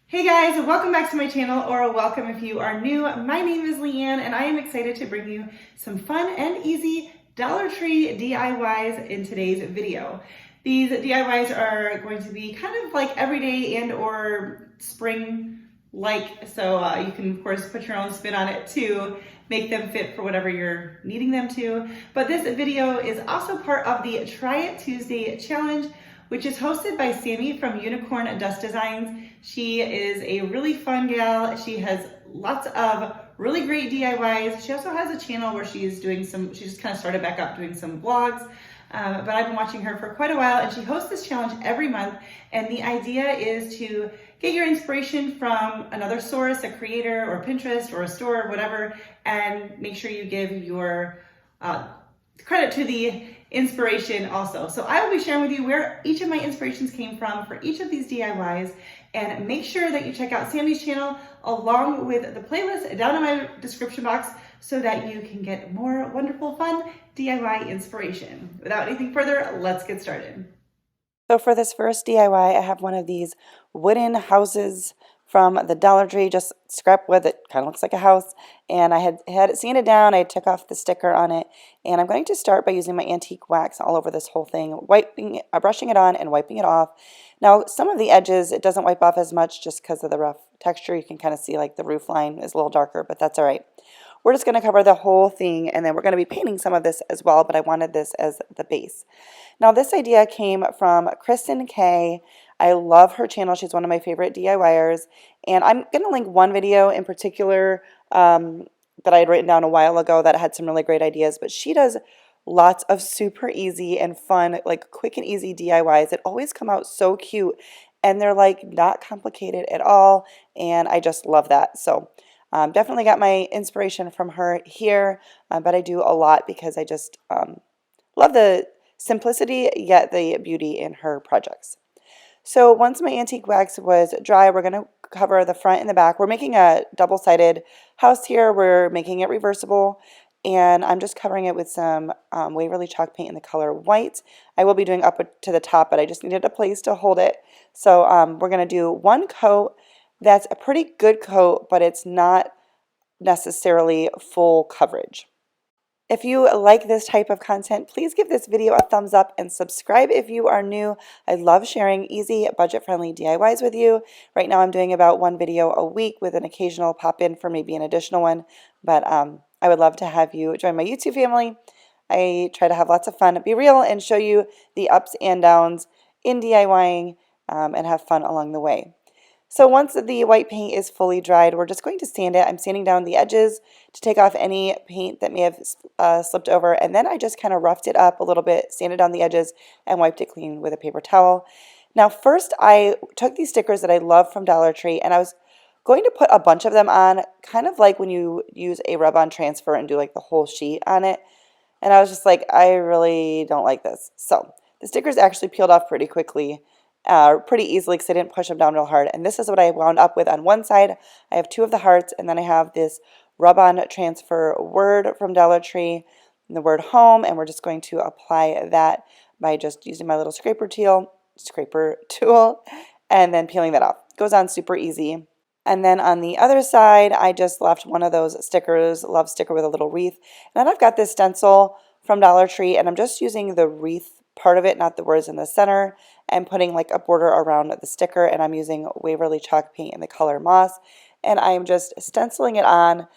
Hey guys, welcome back to my channel, or welcome if you are new. My name is Leanne and I am excited to bring you some fun and easy Dollar Tree DIYs in today's video. These DIYs are going to be kind of like everyday and or spring-like, so you can of course put your own spin on it to make them fit for whatever you're needing them to. But this video is also part of the Try It Tuesday challenge, which is hosted by Sammy from Unicorn Dust Designs. She is a really fun gal. She has lots of really great DIYs. She also has a channel where she's doing she just kind of started back up doing some vlogs. But I've been watching her for quite a while, and she hosts this challenge every month. And the idea is to get your inspiration from another source, a creator or Pinterest or a store or whatever, and make sure you give your credit to the inspiration also. So I will be sharing with you where each of my inspirations came from for each of these DIYs, and make sure that you check out Sammy's channel along with the playlist down in my description box so that you can get more wonderful, fun DIY inspiration. Without anything further, let's get started. So for this first DIY, I have one of these wooden houses from the Dollar Tree, just scrap wood that kind of looks like a house, and I had it sanded down. I took off the sticker on it, and I'm going to start by using my antique wax all over this whole thing, brushing it on and wiping it off. Now, some of the edges, it doesn't wipe off as much just because of the rough texture. You can kind of see like the roof line is a little darker, but that's all right. We're just going to cover the whole thing, and then we're going to be painting some of this as well, but I wanted this as the base. Now, this idea came from Kristen Kay. I love her channel. She's one of my favorite DIYers, and I'm going to link one video in particular that I had written down a while ago that had some really great ideas, but she does lots of super easy and fun, like quick and easy DIYs that always come out so cute, and they're like not complicated at all, and I just love that. So definitely got my inspiration from her here, but I do a lot because I just love the simplicity yet the beauty in her projects. So once my antique wax was dry, we're going to cover the front and the back. We're making a double-sided house here. We're making it reversible, and I'm just covering it with some Waverly chalk paint in the color white. I will be doing up to the top, but I just needed a place to hold it. So we're going to do one coat. That's a pretty good coat, but it's not necessarily full coverage. If you like this type of content, please give this video a thumbs up and subscribe if you are new. I love sharing easy, budget-friendly DIYs with you. Right now I'm doing about one video a week with an occasional pop-in for maybe an additional one, but I would love to have you join my YouTube family. I try to have lots of fun, be real, and show you the ups and downs in DIYing and have fun along the way. So once the white paint is fully dried, we're just going to sand it. I'm sanding down the edges to take off any paint that may have slipped over, and then I just kind of roughed it up a little bit, sanded down the edges, and wiped it clean with a paper towel. Now first I took these stickers that I love from Dollar Tree, and I was going to put a bunch of them on, kind of like when you use a rub-on transfer and do like the whole sheet on it, and I was just like, I really don't like this. So the stickers actually peeled off pretty quickly. Pretty easily because I didn't push them down real hard. And this is what I wound up with on one side. I have two of the hearts, and then I have this rub-on transfer word from Dollar Tree and the word home, and we're just going to apply that by just using my little scraper tool and then peeling that off. It goes on super easy. And then on the other side, I just left one of those stickers, love sticker with a little wreath. And then I've got this stencil from Dollar Tree, and I'm just using the wreath part of it, not the words in the center, and putting like a border around the sticker, and I'm using Waverly chalk paint in the color moss, and I'm just stenciling it on,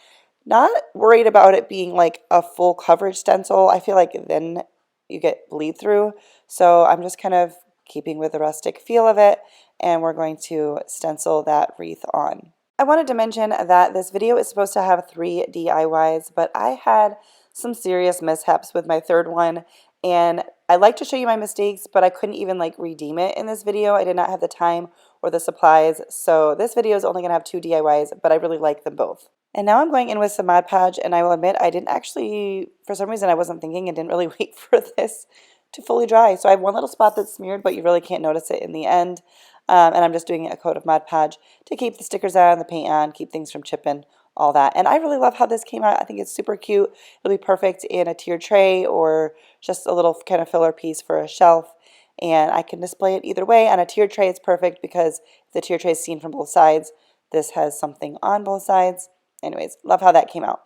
not worried about it being like a full coverage stencil. I feel like then you get bleed through, so I'm just kind of keeping with the rustic feel of it, and we're going to stencil that wreath on. I wanted to mention that this video is supposed to have 3 DIYs, but I had some serious mishaps with my third one, and I like to show you my mistakes, but I couldn't even like redeem it in this video. I did not have the time or the supplies, so this video is only going to have 2 DIYs, but I really like them both. And now I'm going in with some Mod Podge, and I will admit I didn't actually, for some reason I wasn't thinking and didn't really wait for this to fully dry. So I have one little spot that's smeared, but you really can't notice it in the end. And I'm just doing a coat of Mod Podge to keep the stickers on, the paint on, keep things from chipping, all that. And I really love how this came out. I think it's super cute. It'll be perfect in a tiered tray or just a little kind of filler piece for a shelf. and I can display it either way. On a tiered tray, it's perfect because the tiered tray is seen from both sides. This has something on both sides. Anyways, love how that came out.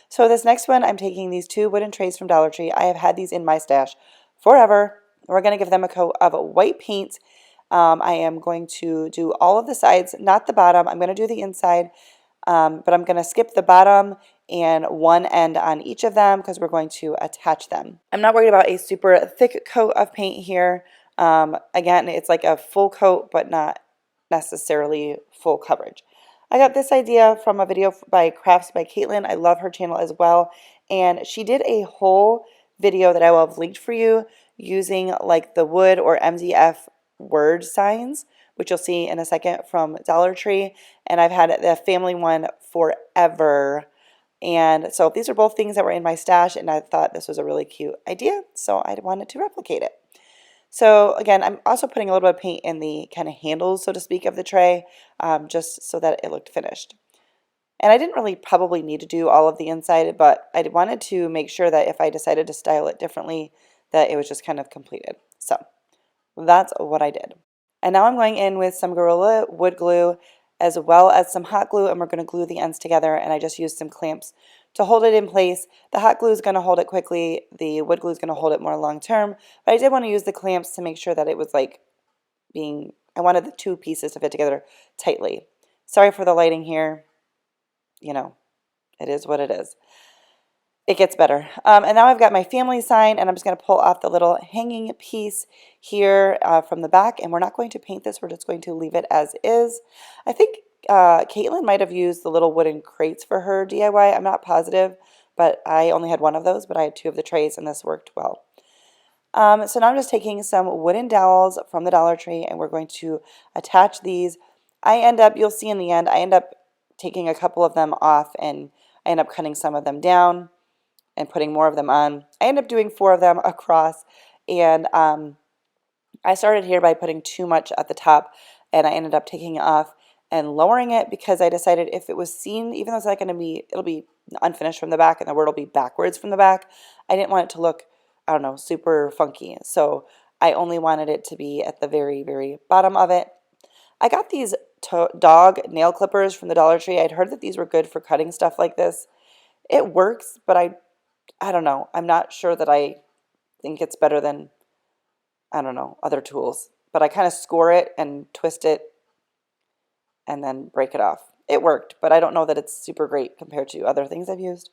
So this next one, I'm taking these 2 wooden trays from Dollar Tree. I have had these in my stash forever. We're going to give them a coat of white paint. I am going to do all of the sides, not the bottom. I'm going to do the inside, but I'm going to skip the bottom and one end on each of them because we're going to attach them. I'm not worried about a super thick coat of paint here. Again, it's like a full coat, but not necessarily full coverage. I got this idea from a video by Crafts by Caitlin. I love her channel as well. And she did a whole video that I will have linked for you using like the wood or MDF word signs, which you'll see in a second from Dollar Tree. And I've had the family one forever. And so these are both things that were in my stash, and I thought this was a really cute idea, so I wanted to replicate it. So again, I'm also putting a little bit of paint in the kind of handles, so to speak, of the tray, just so that it looked finished. And I didn't really probably need to do all of the inside, but I wanted to make sure that if I decided to style it differently, that it was just kind of completed. So that's what I did. And now I'm going in with some Gorilla wood glue as well as some hot glue, and we're going to glue the ends together, and I just used some clamps to hold it in place. The hot glue is going to hold it quickly, the wood glue is going to hold it more long term, but I did want to use the clamps to make sure that it was like I wanted the 2 pieces to fit together tightly. Sorry for the lighting here, you know, it is what it is. It gets better. And now I've got my family sign, and I'm just going to pull off the little hanging piece here from the back, and we're not going to paint this, we're just going to leave it as is. I think Caitlin might have used the little wooden crates for her DIY. I'm not positive, but I only had 1 of those, but I had 2 of the trays, and this worked well. So now I'm just taking some wooden dowels from the Dollar Tree, and we're going to attach these. You'll see in the end, I end up taking a couple of them off, and I end up cutting some of them down and putting more of them on. I ended up doing 4 of them across, and I started here by putting too much at the top, and I ended up taking it off and lowering it because I decided if it was seen, even though it's not going to be, it'll be unfinished from the back and the word will be backwards from the back, I didn't want it to look, I don't know, super funky. So I only wanted it to be at the very, very bottom of it. I got these dog nail clippers from the Dollar Tree. I'd heard that these were good for cutting stuff like this. It works, but I don't know. I'm not sure that I think it's better than, I don't know, other tools. But I kind of score it and twist it and then break it off. It worked, but I don't know that it's super great compared to other things I've used.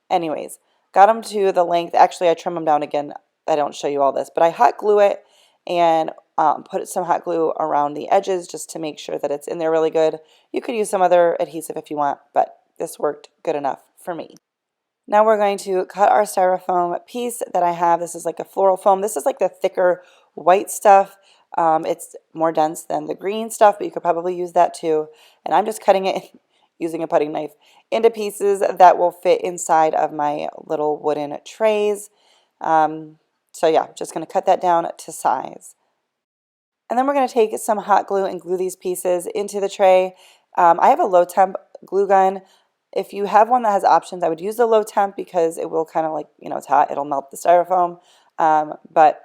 Anyways, got them to the length. Actually, I trim them down again. I don't show you all this, but I hot glue it and put some hot glue around the edges just to make sure that it's in there really good. You could use some other adhesive if you want, but this worked good enough for me. Now we're going to cut our styrofoam piece that I have. This is like a floral foam. This is like the thicker white stuff. It's more dense than the green stuff, but you could probably use that too. And I'm just cutting it using a putty knife into pieces that will fit inside of my little wooden trays. So yeah, just going to cut that down to size. And then we're going to take some hot glue and glue these pieces into the tray. I have a low temp glue gun. If you have one that has options, I would use the low temp because it will kind of like, you know, it's hot, it'll melt the styrofoam. But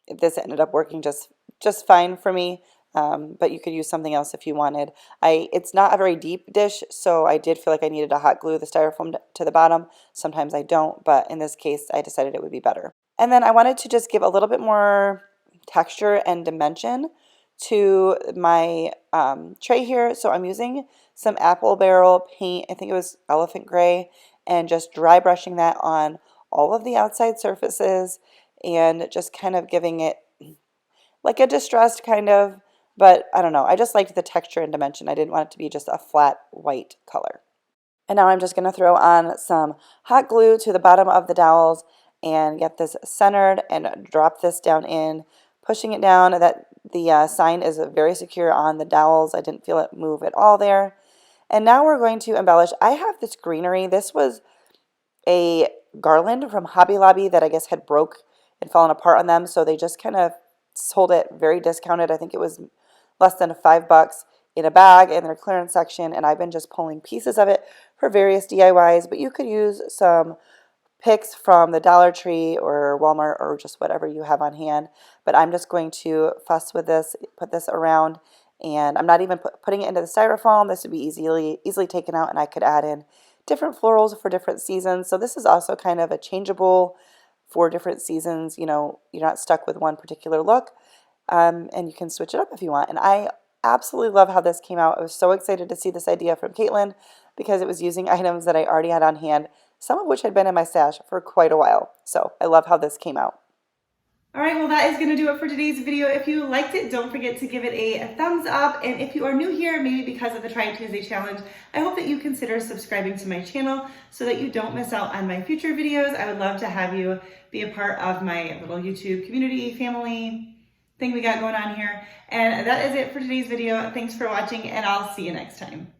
this ended up working just fine for me. But you could use something else if you wanted. It's not a very deep dish, so I did feel like I needed to hot glue the styrofoam to the bottom. Sometimes I don't, but in this case, I decided it would be better. And then I wanted to just give a little bit more texture and dimension to my tray here. So I'm using some apple barrel paint, I think it was elephant gray, and just dry brushing that on all of the outside surfaces and just kind of giving it like a distressed kind of, but I don't know, I just liked the texture and dimension. I didn't want it to be just a flat white color. And now I'm just going to throw on some hot glue to the bottom of the dowels and get this centered and drop this down in, pushing it down. That the sign is very secure on the dowels. I didn't feel it move at all there. And now we're going to embellish. I have this greenery. This was a garland from Hobby Lobby that I guess had broke and fallen apart on them, so they just kind of sold it very discounted. I think it was less than $5 in a bag in their clearance section, and I've been just pulling pieces of it for various DIYs, but you could use some picks from the Dollar Tree or Walmart or just whatever you have on hand. But I'm just going to fuss with this, put this around, and I'm not even putting it into the styrofoam. This would be easily taken out, and I could add in different florals for different seasons. So this is also kind of a changeable for different seasons. You know, you're not stuck with one particular look, and you can switch it up if you want. And I absolutely love how this came out. I was so excited to see this idea from Caitlin because it was using items that I already had on hand, some of which had been in my stash for quite a while. So I love how this came out. All right, well, that is going to do it for today's video. If you liked it, don't forget to give it a thumbs up. And if you are new here, maybe because of the Try It Tuesday challenge, I hope that you consider subscribing to my channel so that you don't miss out on my future videos. I would love to have you be a part of my little YouTube community, family thing we got going on here. And that is it for today's video. Thanks for watching, and I'll see you next time.